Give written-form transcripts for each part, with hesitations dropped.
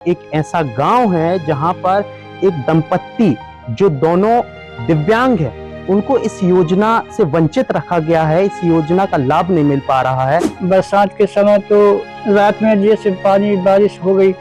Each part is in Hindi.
एक ऐसा गांव है जहां पर एक दंपत्ति जो दोनों दिव्यांग है, उनको इस योजना से वंचित रखा गया है। इस योजना का लाभ नहीं मिल पा रहा है। बरसात के समय तो रात में जैसे पानी बारिश हो गई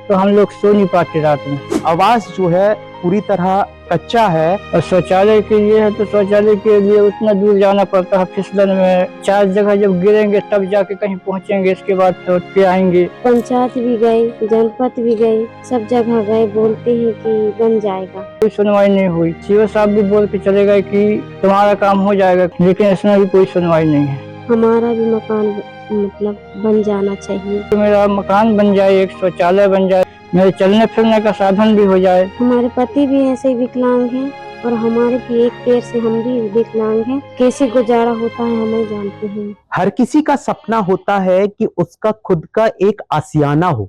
तो हम लोग सो नहीं पाते रात में। आवास जो है पूरी तरह कच्चा है। और शौचालय के लिए है तो शौचालय के लिए उतना दूर जाना पड़ता है, फिसलन में 4 जगह जब गिरेंगे तब जाके कहीं पहुंचेंगे, इसके बाद लौट के आएंगे। पंचायत भी गए, जनपद भी गए, सब जगह गए, बोलते हैं कि बन जाएगा, कोई सुनवाई नहीं हुई। सीओ साहब भी बोल के चले गए कि तुम्हारा काम हो जाएगा, लेकिन इसमें भी कोई सुनवाई नहीं है। हमारा भी मकान मतलब बन जाना चाहिए। तो मेरा मकान बन जाए, एक शौचालय बन जाए, मेरे चलने फिरने का साधन भी हो जाए। हमारे पति भी ऐसे ही विकलांग हैं और हमारे भी एक पैर से हम भी विकलांग हैं। कैसे गुजारा होता है हमें जानते हैं। हर किसी का सपना होता है कि उसका खुद का एक आशियाना हो।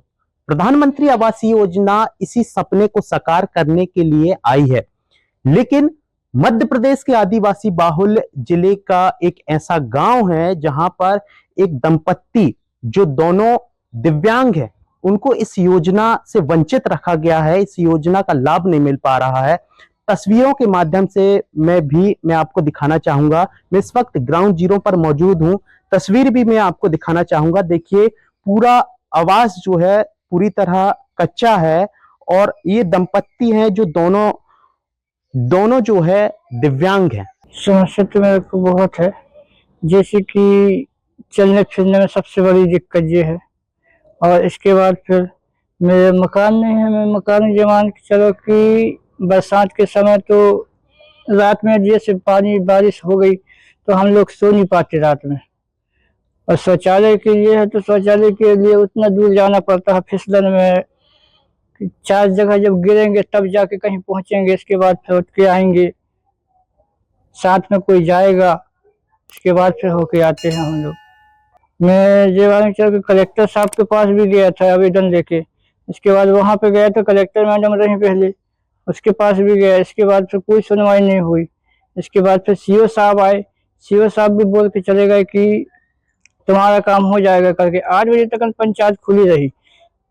प्रधानमंत्री आवास योजना इसी सपने को साकार करने के लिए आई है, लेकिन मध्य प्रदेश के आदिवासी बाहुल जिले का एक ऐसा गांव है जहां पर एक दंपत्ति जो दोनों दिव्यांग है, उनको इस योजना से वंचित रखा गया है। इस योजना का लाभ नहीं मिल पा रहा है। तस्वीरों के माध्यम से मैं आपको दिखाना चाहूंगा। मैं इस वक्त ग्राउंड जीरो पर मौजूद हूं। तस्वीर भी मैं आपको दिखाना चाहूंगा। देखिए, पूरा आवास जो है पूरी तरह कच्चा है और ये दंपत्ति हैं जो दोनों जो है दिव्यांग हैं। समस्या तो मेरे को बहुत है, जैसे कि चलने फिरने में सबसे बड़ी दिक्कत ये है। और इसके बाद फिर मेरे मकान नहीं है। मैं मकान जमान के चलो कि बरसात के समय तो रात में जैसे पानी बारिश हो गई तो हम लोग सो नहीं पाते रात में। और शौचालय के लिए है तो शौचालय के लिए उतना दूर जाना पड़ता है, फिसलन में 4 जगह जब गिरेंगे तब जाके कहीं पहुंचेंगे, इसके बाद फिर उठ के आएंगे, साथ में कोई जाएगा, इसके बाद फिर होके आते हैं हम लोग। मैं जेवानी चल के कलेक्टर साहब के पास भी गया था आवेदन लेके। इसके बाद वहां पे गया तो कलेक्टर मैडम रही पहले, उसके पास भी गया। इसके बाद फिर कोई सुनवाई नहीं हुई। इसके बाद फिर सीओ साहब आए। सीओ साहब भी बोल के चले गए कि तुम्हारा काम हो जाएगा करके। 8 बजे तक पंचायत खुली रही,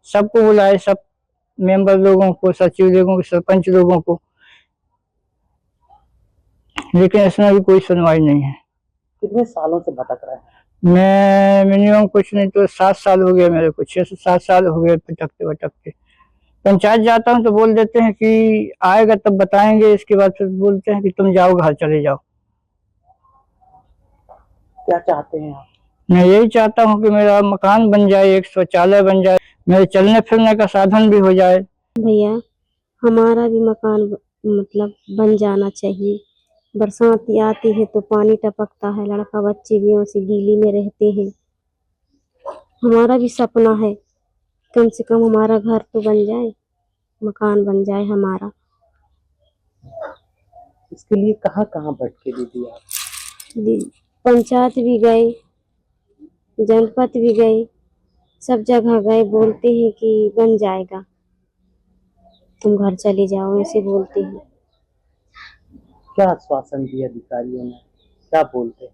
सबको बुलाए, सब मेंबर लोगों को, सचिव लोगों को, सरपंच लोगों को, लेकिन इसमें भी कोई सुनवाई नहीं है। कितने सालों से भटक रहे हैं? मैं मिनिमम कुछ नहीं तो 7 साल हो गया मेरे को, 6 से 7 साल हो गए भटकते भटकते। पंचायत जाता हूँ तो बोल देते हैं कि आएगा तब बताएंगे, इसके बाद फिर बोलते हैं कि तुम जाओ, घर चले जाओ। क्या चाहते हैं आप? मैं यही चाहता हूँ कि मेरा मकान बन जाए, एक शौचालय बन जाए, मेरे चलने फिरने का साधन भी हो जाए। भैया, हमारा भी मकान मतलब बन जाना चाहिए। बरसात आती है तो पानी टपकता है, लड़का बच्चे भी ऐसे गीली में रहते हैं। हमारा भी सपना है कम से कम हमारा घर तो बन जाए, मकान बन जाए हमारा। इसके लिए कहाँ कहाँ भटके दीदी आप? पंचायत भी गए, जनपद भी गए, सब जगह गए, बोलते हैं कि बन जाएगा, तुम घर चले जाओ, ऐसे बोलते हैं। क्या आश्वासन दिया अधिकारियों ने? क्या बोलते हैं?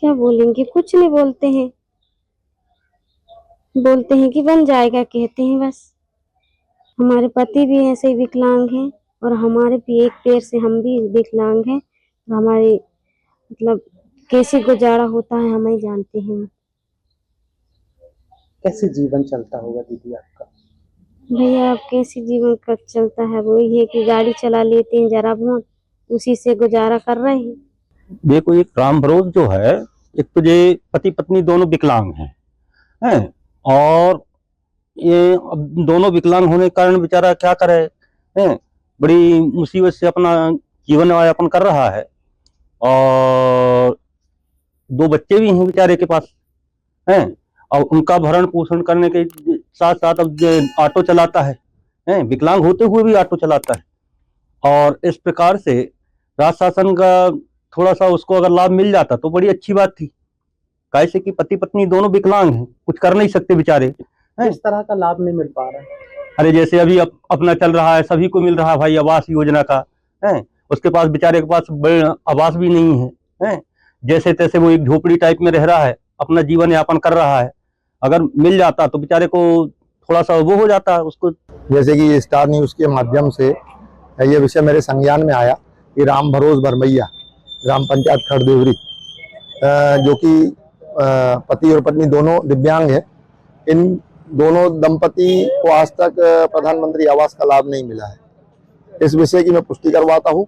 क्या बोलेंगे, कुछ नहीं बोलते हैं। बोलते हैं कि बन जाएगा, कहते हैं बस। हमारे पति भी ऐसे ही विकलांग हैं और हमारे भी एक पैर से हम भी विकलांग हैं। तो हमारे मतलब कैसे गुजारा होता है हमें जानते हैं। कैसे जीवन चलता होगा दीदी आपका? भैया, अब कैसे जीवन का चलता है, वही है कि गाड़ी चला लेते हैं जरा बहुत, उसी से गुजारा कर रहे हैं। देखो, एक राम भरोज जो है, एक तो ये पति पत्नी दोनों विकलांग हैं और ये अब दोनों विकलांग होने के कारण बेचारा क्या करे, हैं, बड़ी मुसीबत से अपना जीवन यापन कर रहा है। और 2 बच्चे भी हैं बेचारे के पास, हैं, और उनका भरण पोषण करने के साथ साथ अब ऑटो चलाता है, विकलांग होते हुए भी ऑटो चलाता है। और इस प्रकार से राज्य शासन का थोड़ा सा उसको अगर लाभ मिल जाता तो बड़ी अच्छी बात थी। कैसे कि पति पत्नी दोनों विकलांग हैं, कुछ कर नहीं सकते बेचारे। इस तरह का लाभ नहीं मिल पा रहा है। अरे जैसे अभी अपना चल रहा है, सभी को मिल रहा है भाई आवास योजना का, है, उसके पास बेचारे के पास आवास भी नहीं है, जैसे तैसे वो एक झोपड़ी टाइप में रह रहा है, अपना जीवन यापन कर रहा है। अगर मिल जाता तो बेचारे को थोड़ा सा वो हो जाता है उसको। जैसे कि स्टार न्यूज़ के माध्यम से ये विषय मेरे संज्ञान में आया कि राम भरोज भरमैया, ग्राम पंचायत खड़देवरी, जो कि पति और पत्नी दोनों दिव्यांग है, इन दोनों दंपति को आज तक प्रधानमंत्री आवास का लाभ नहीं मिला है। इस विषय की मैं पुष्टि करवाता हूँ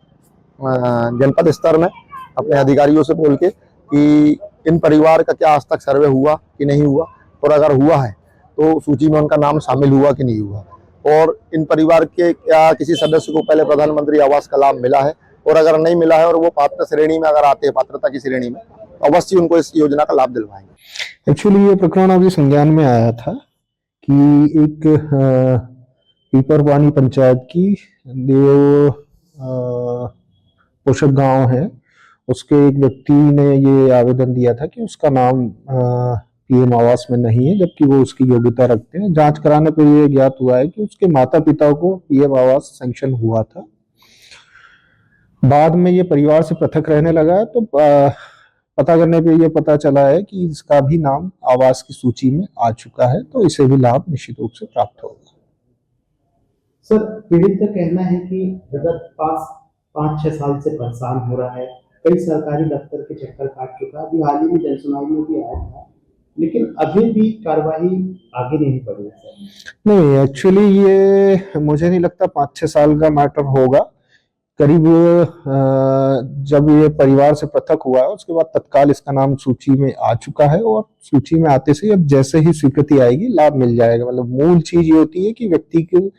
जनपद स्तर में अपने अधिकारियों से बोल के कि इन परिवार का क्या आज तक सर्वे हुआ कि नहीं हुआ, और अगर हुआ है तो सूची में उनका नाम शामिल हुआ कि नहीं हुआ, और इन परिवार के क्या किसी सदस्य को पहले प्रधानमंत्री आवास का लाभ मिला है, और अगर नहीं मिला है और वो पात्र श्रेणी में अगर आते हैं, पात्रता की श्रेणी में, तो अवश्य उनको इस योजना का लाभ दिलवाएंगे। एक्चुअली ये प्रकरण अभी संज्ञान में आया था कि एक पीपरवानी पंचायत की देव पोषक गांव है, उसके एक व्यक्ति ने ये आवेदन दिया था कि उसका नाम पीएम आवास में नहीं है, जबकि वो उसकी योग्यता रखते हैं। जांच कराने पर ये ज्ञात हुआ है कि उसके माता पिता को पीएम आवास सैंक्शन हुआ था। बाद में ये परिवार से पृथक रहने लगा, तो पता करने पे ये पता चला है कि इसका भी नाम आवास की सूची में आ चुका है, तो इसे भी लाभ निश्चित रूप से प्राप्त होगा। सर, पीड़ित का कहना है कि विगत 5-6 साल से परेशान हो रहा है, कई सरकारी दफ्तर के चक्कर काट चुका है, अभी हाल ही में जनसुनवाई में भी आया था, लेकिन अभी भी कार्रवाई आगे नहीं बढ़ी है। नहीं, एक्चुअली ये मुझे नहीं लगता 5-6 साल का मैटर होगा। करीब जब ये परिवार से पृथक हुआ है उसके बाद तत्काल इसका नाम सूची में आ चुका है, और सूची में आते से अब जैसे ही स्वीकृति आएगी लाभ मिल जाएगा। मतलब मूल चीज ये होती है कि व्यक्ति की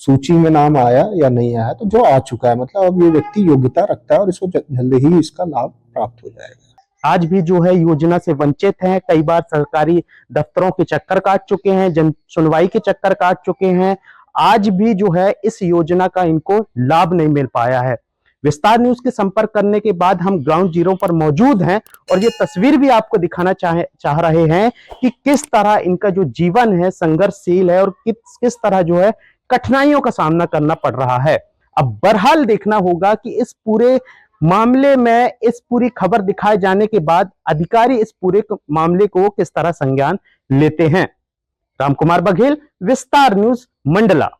सूची में नाम आया या नहीं आया, तो जो आ चुका है मतलब अब ये व्यक्ति योग्यता रखता है और इसको जल्द ही इसका लाभ प्राप्त हो जाएगा। आज भी जो है योजना से वंचित हैं, कई बार सरकारी दफ्तरों के चक्कर काट चुके हैं, जन सुनवाई के चक्कर काट चुके हैं, आज भी जो है इस योजना का इनको लाभ नहीं मिल पाया है। विस्तार न्यूज के संपर्क करने के बाद हम ग्राउंड जीरो पर मौजूद हैं और ये तस्वीर भी आपको दिखाना चाह रहे हैं कि किस तरह इनका जो जीवन है संघर्षशील है और किस तरह जो है कठिनाइयों का सामना करना पड़ रहा है। अब बहरहाल देखना होगा कि इस पूरे मामले में, इस पूरी खबर दिखाए जाने के बाद अधिकारी इस पूरे मामले को किस तरह संज्ञान लेते हैं। रामकुमार बघेल, विस्तार न्यूज, मंडला।